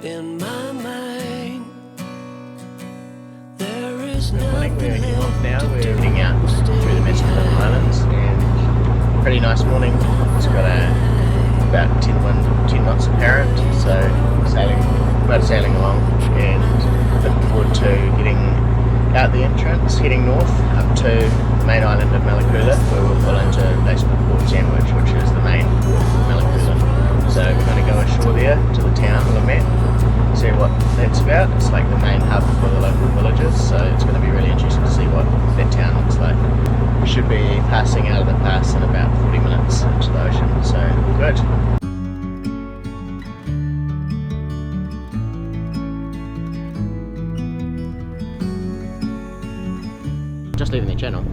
in my mind. There is Good morning, we're heading off now. We're nothing heading out through the Maskelyne Islands, and pretty nice morning. It's got about 10 knots apparent, so sailing along, and looking forward to getting out the entrance, heading north up to the main island of Malakula, where we'll pull into a place called Port Sandwich, which is the main port of Malakula. So we're going to go ashore there to the town, Lamap, see what that's about. It's like the main hub for the local villages, so it's going to be really interesting to see what that town looks like. We should be passing out of the pass in about 40 minutes into the ocean, so good. Just leaving the channel,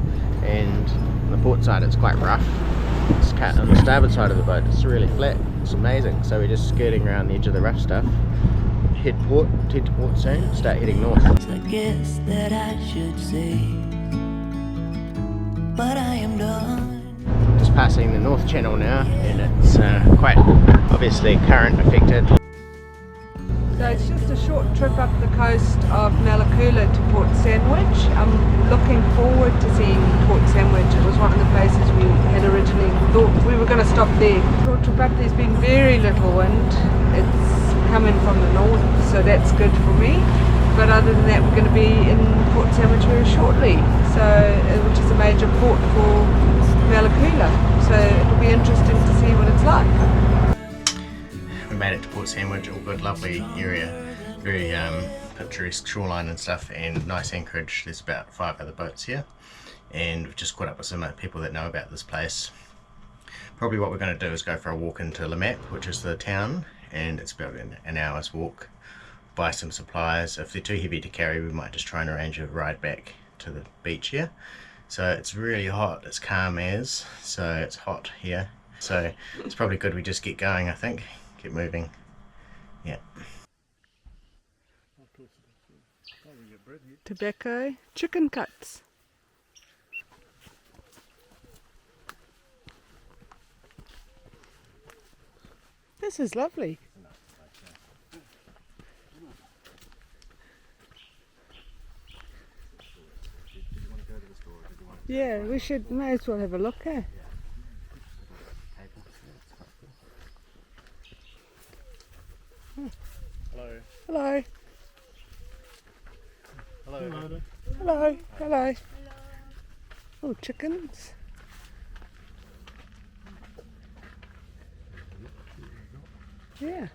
and on the port side it's quite rough. It's on the starboard side of the boat it's really flat. It's amazing. So we're just skirting around the edge of the rough stuff. Head to port soon. Start heading north. I guess that I should say, but I am done. Just passing the North Channel now, and it's quite obviously current affected. So it's just a short trip up the coast of Malakula to Port Sandwich. I'm looking forward to seeing Port Sandwich. It was one of the places we had originally thought we were going to stop there. Short trip up, there's been very little wind. It's coming from the north, so that's good for me. But other than that, we're going to be in Port Sandwich very shortly, which is a major port for Malakula. So it'll be interesting to see what it's like. We made it to Port Sandwich, all good, lovely area, very picturesque shoreline and stuff, and nice anchorage. There's about 5 other boats here, and we've just caught up with some people that know about this place. Probably what we're going to do is go for a walk into Lamap, which is the town, and it's about an hour's walk. Buy some supplies. If they're too heavy to carry, we might just try and arrange a ride back to the beach here. So it's really hot, it's calm as, so it's hot here. So it's probably good we just get going, I think. Get moving. Yeah. Tobacco, chicken cuts. This is lovely. Yeah, we may as well have a look, eh? Hello. Hello. Hello. Hello. Hello. Oh, chickens. Yeah.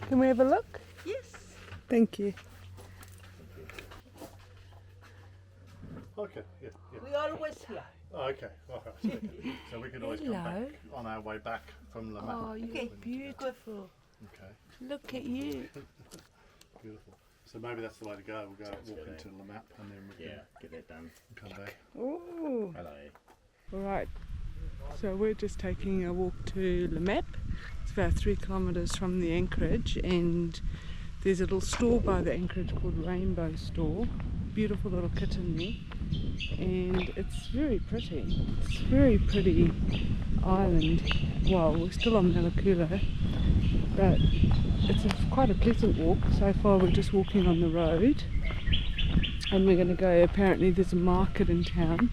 Can we have a look? Yes. Thank you. Okay, yeah. We always here. Oh, okay, alright. So we could always come back on our way back from Lamap. Oh, you're beautiful. Okay, Look at you. beautiful. So maybe that's the way to go. We'll go walk into Lamap and then we can get that done. come back. Oh. Hello. Alright. So we're just taking a walk to Lamap. It's about 3 kilometres from the anchorage, and there's a little store by the anchorage called Rainbow Store. Beautiful little kitten there, and it's very pretty. It's a very pretty island. Well, we're still on Malakula, but it's quite a pleasant walk. So far we're just walking on the road, and we're going to go, apparently there's a market in town.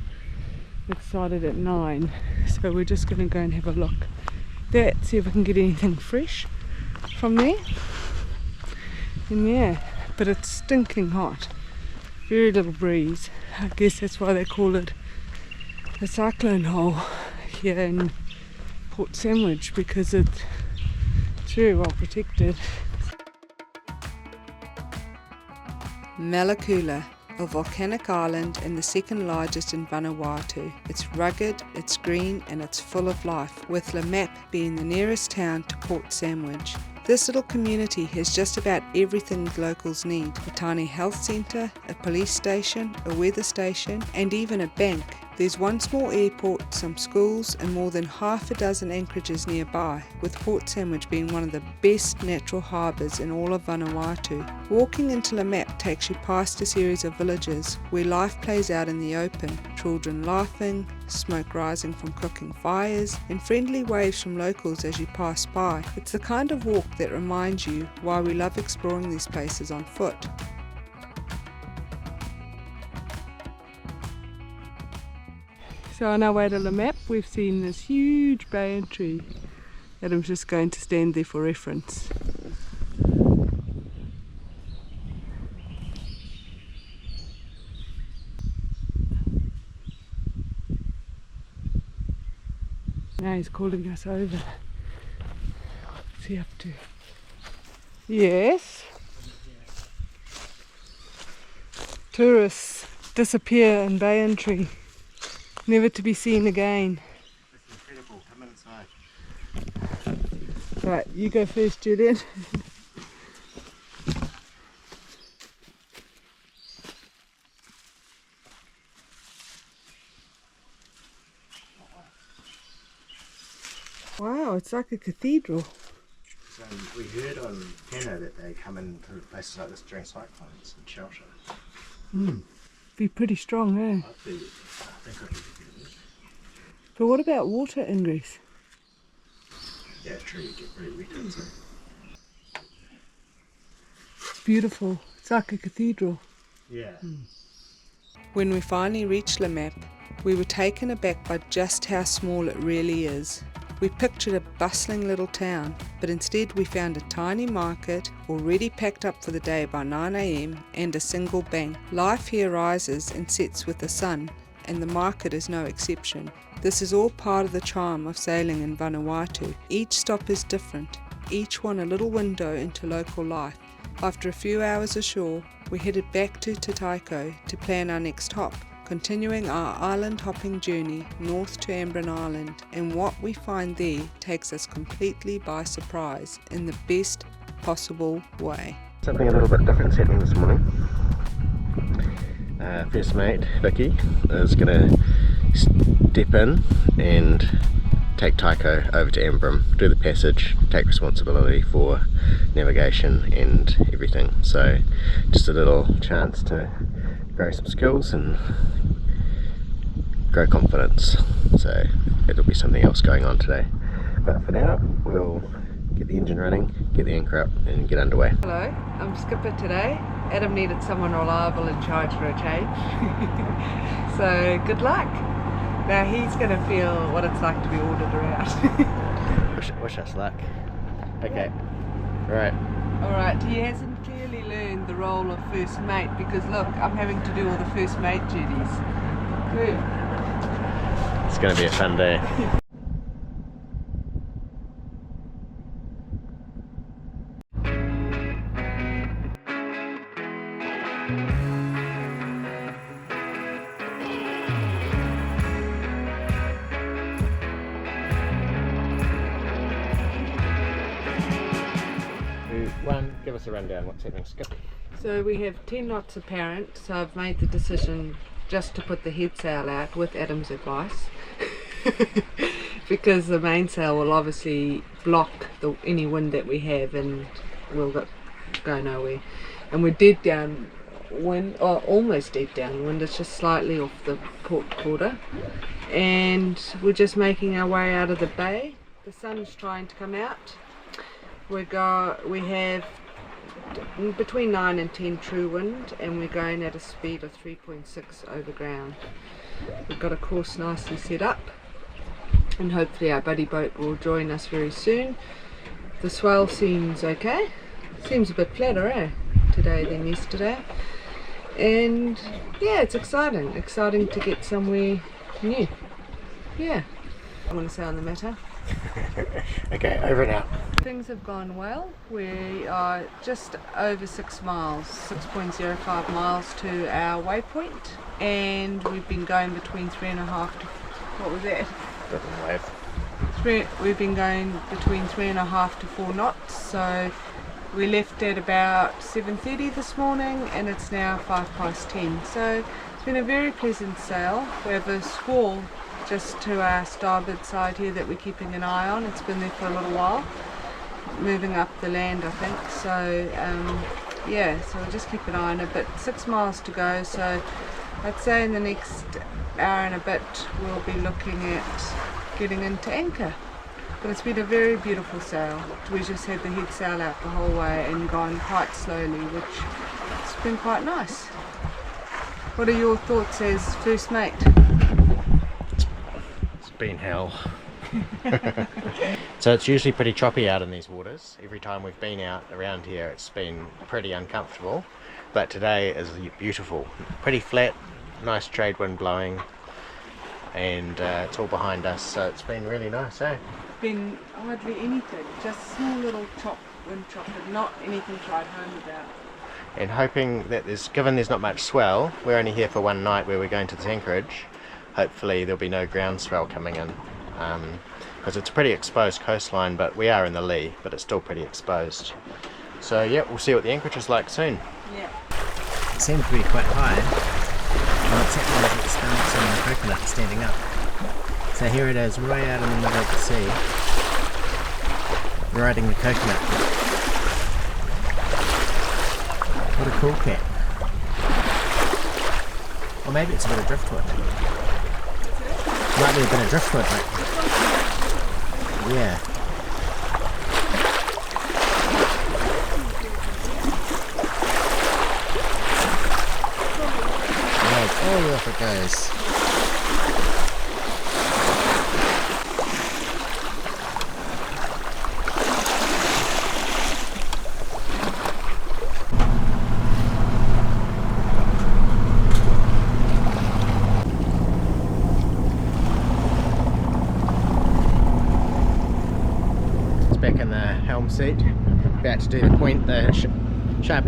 It started at 9, so we're just going to go and have a look there, see if we can get anything fresh from there. And yeah, but it's stinking hot. Very little breeze. I guess that's why they call it a cyclone hole here in Port Sandwich, because it's very well protected. Malakula, a volcanic island and the second largest in Vanuatu. It's rugged, it's green, and it's full of life, with Lamap being the nearest town to Port Sandwich. This little community has just about everything locals need: a tiny health centre, a police station, a weather station, and even a bank. There's one small airport, some schools and more than half a dozen anchorages nearby, with Port Sandwich being one of the best natural harbours in all of Vanuatu. Walking into Lamap takes you past a series of villages where life plays out in the open, children laughing, smoke rising from cooking fires, and friendly waves from locals as you pass by. It's the kind of walk that reminds you why we love exploring these places on foot. So on our way to Lamap, we've seen this huge banyan tree. Adam's just going to stand there for reference. Now he's calling us over. What's he up to? Yes. Tourists disappear in banyan tree. Never to be seen again. It's incredible. Come inside. Right, you go first, Julian. Wow, it's like a cathedral. So we heard on Tano that they come into places like this during cyclones and shelter. Be pretty strong, eh? I think I could be good. But what about water ingress? Yeah, it's true, you get very wet inside. It's beautiful. It's like a cathedral. Yeah. When we finally reached Lamap, we were taken aback by just how small it really is. We pictured a bustling little town, but instead we found a tiny market already packed up for the day by 9 AM and a single bank. Life here rises and sets with the sun, and the market is no exception. This is all part of the charm of sailing in Vanuatu. Each stop is different, each one a little window into local life. After a few hours ashore, we headed back to Te Tāiko to plan our next hop, continuing our island hopping journey north to Ambrym Island, and what we find there takes us completely by surprise in the best possible way. Something a little bit different happening this morning. First mate, Vicky, is going to step in and take Tāiko over to Ambrym, do the passage, take responsibility for navigation and everything. So just a little chance to grow some skills and grow confidence. So it'll be something else going on today. But for now, we'll get the engine running, get the anchor up and get underway. Hello, I'm skipper today. Adam needed someone reliable in charge for a change. So good luck. Now he's going to feel what it's like to be ordered around. Wish us luck. Okay, right. Alright, he hasn't clearly learned the role of first mate because look, I'm having to do all the first mate duties. Good. It's going to be a fun day. Give us a rundown, what's happening, Skip? So we have 10 knots apparent, so I've made the decision just to put the head sail out with Adam's advice because the mainsail will obviously block any wind that we have and we'll go nowhere. And we're dead downwind, or almost dead downwind, it's just slightly off the port quarter, and we're just making our way out of the bay. The sun's trying to come out. We have between 9 and 10 true wind, and we're going at a speed of 3.6 over ground. We've got a course nicely set up, and hopefully our buddy boat will join us very soon. The swell seems okay, seems a bit flatter today than yesterday, and yeah, it's exciting to get somewhere new. Yeah, I'm going to say on the matter. Okay, over and out. Things have gone well. We are just over 6 miles, 6.05 miles to our waypoint, and we've been going between 3.5 to, what was that? We've been going between 3.5 to 4 knots, so we left at about 7:30 this morning and it's now 10:05, so It's been a very pleasant sail. We have a squall just to our starboard side here that we're keeping an eye on. It's been there for a little while, moving up the land I think. So yeah, so we'll just keep an eye on it. But 6 miles to go, so I'd say in the next hour and a bit we'll be looking at getting into anchor. But it's been a very beautiful sail. We just had the head sail out the whole way and gone quite slowly, which has been quite nice. What are your thoughts as first mate? It's been hell. So it's usually pretty choppy out in these waters. Every time we've been out around here it's been pretty uncomfortable, but today is beautiful. Pretty flat, nice trade wind blowing, and it's all behind us, so it's been really nice, eh? Been hardly anything, just small little wind chop, but not anything to write home about. And hoping that given there's not much swell, we're only here for one night where we're going to this anchorage, hopefully there'll be no ground swell coming in, because it's a pretty exposed coastline, but we are in the lee, but it's still pretty exposed. So yeah, we'll see what the anchorage is like soon. Yeah. It seems to be quite high. What's happening is it's balancing on the coconut standing up. So here it is, way out in the middle of the sea, riding the coconut. What a cool cat. Or maybe it's a bit of driftwood. Might be a bit of driftwood, but yeah. Right, oh, off it goes. Back in the helm seat, about to do the point, the sharp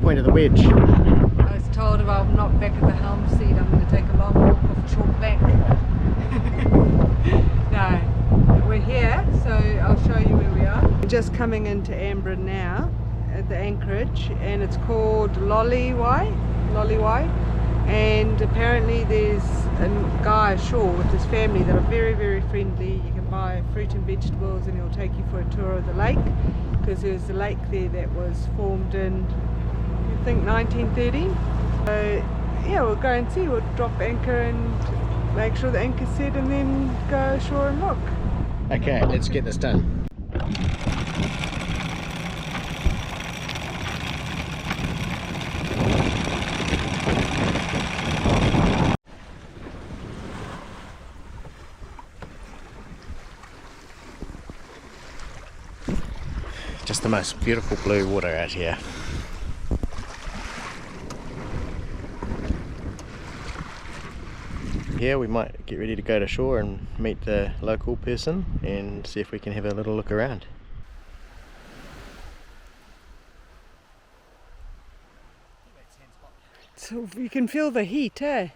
point of the wedge. I was told if I'm not back at the helm seat, I'm going to take a long walk off short bank. No, we're here, so I'll show you where we are. We're just coming into Ambrym now at the anchorage, and it's called Loliwai, and apparently there's a guy ashore with his family that are very, very friendly. You can buy fruit and vegetables and he'll take you for a tour of the lake, because there's a lake there that was formed in, I think, 1930. So yeah, we'll go and see. We'll drop anchor and make sure the anchor's set and then go ashore and look. Okay, let's get this done. Just the most beautiful blue water out here. Here we might get ready to go to shore and meet the local person and see if we can have a little look around. So you can feel the heat, eh?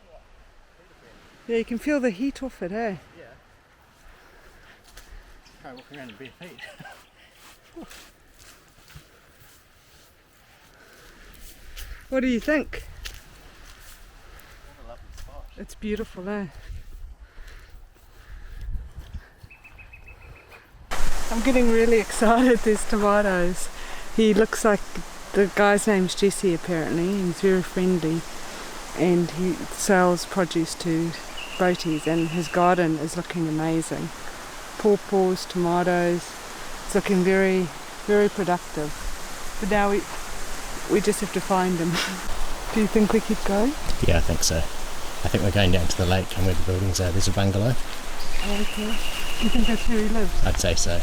Yeah, you can feel the heat off it, eh? Yeah. Try walking around in bare feet. What do you think? It's beautiful, eh? I'm getting really excited. There's tomatoes. He looks like, the guy's name's Jessie apparently, and he's very friendly, and he sells produce to boaties, and his garden is looking amazing. Pawpaws, tomatoes, it's looking very, very productive. But now we just have to find him. Do you think we keep going? Yeah, I think so. I think we're going down to the lake and where the buildings are. There's a bungalow. Oh, okay. You think that's where he lives? I'd say so.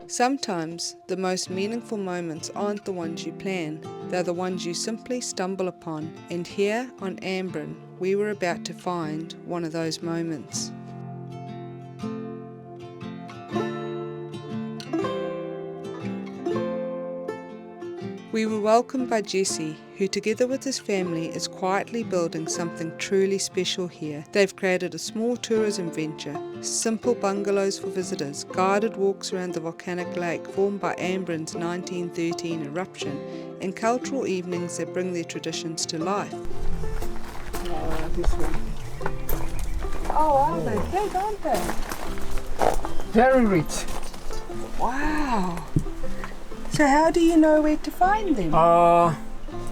Sometimes the most meaningful moments aren't the ones you plan, they're the ones you simply stumble upon. And here on Ambrym, we were about to find one of those moments. We were welcomed by Jessie, who together with his family is quietly building something truly special here. They've created a small tourism venture, simple bungalows for visitors, guided walks around the volcanic lake formed by Ambrym's 1913 eruption, and cultural evenings that bring their traditions to life. This one. Oh, aren't they? Big, aren't they? Very rich. Wow. So how do you know where to find them?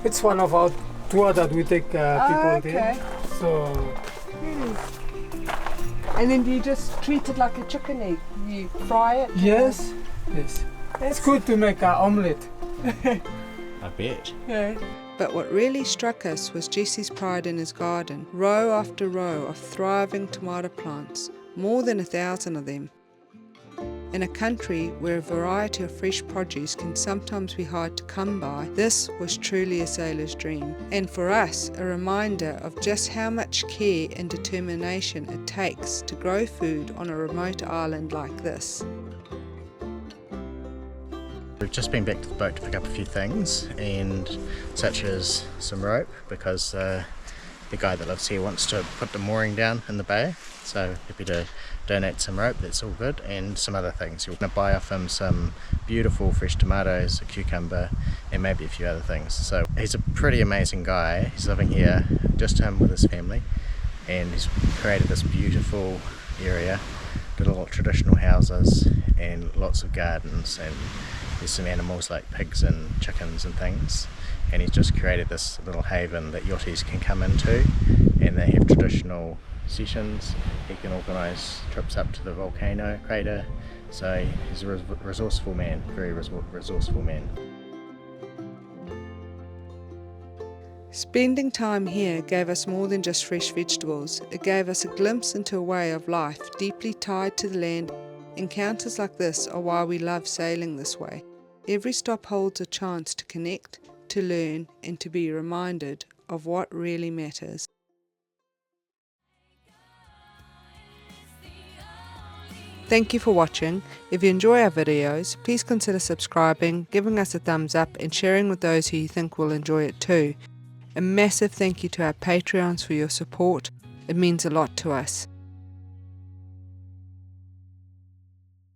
It's one of our tour that we take people there. So Really? And then do you just treat it like a chicken egg? You fry it? yes. It's good to make an omelette. I bet. Yeah. But what really struck us was Jessie's pride in his garden, row after row of thriving tomato plants, more than 1,000 of them. In a country where a variety of fresh produce can sometimes be hard to come by, this was truly a sailor's dream, and for us a reminder of just how much care and determination it takes to grow food on a remote island like this. We've just been back to the boat to pick up a few things, and such as some rope, because the guy that lives here wants to put the mooring down in the bay, so happy to donate some rope, that's all good, and some other things. We're going to buy off him some beautiful fresh tomatoes, a cucumber, and maybe a few other things. So he's a pretty amazing guy. He's living here, just him with his family, and he's created this beautiful area, little traditional houses and lots of gardens, and there's some animals like pigs and chickens and things, and he's just created this little haven that yachties can come into, and they have traditional sessions. He can organise trips up to the volcano crater, so he's a resourceful man, very resourceful man. Spending time here gave us more than just fresh vegetables. It gave us a glimpse into a way of life deeply tied to the land. Encounters like this are why we love sailing this way. Every stop holds a chance to connect, to learn, and to be reminded of what really matters. Thank you for watching. If you enjoy our videos, please consider subscribing, giving us a thumbs up, and sharing with those who you think will enjoy it too. A massive thank you to our Patreons for your support. It means a lot to us.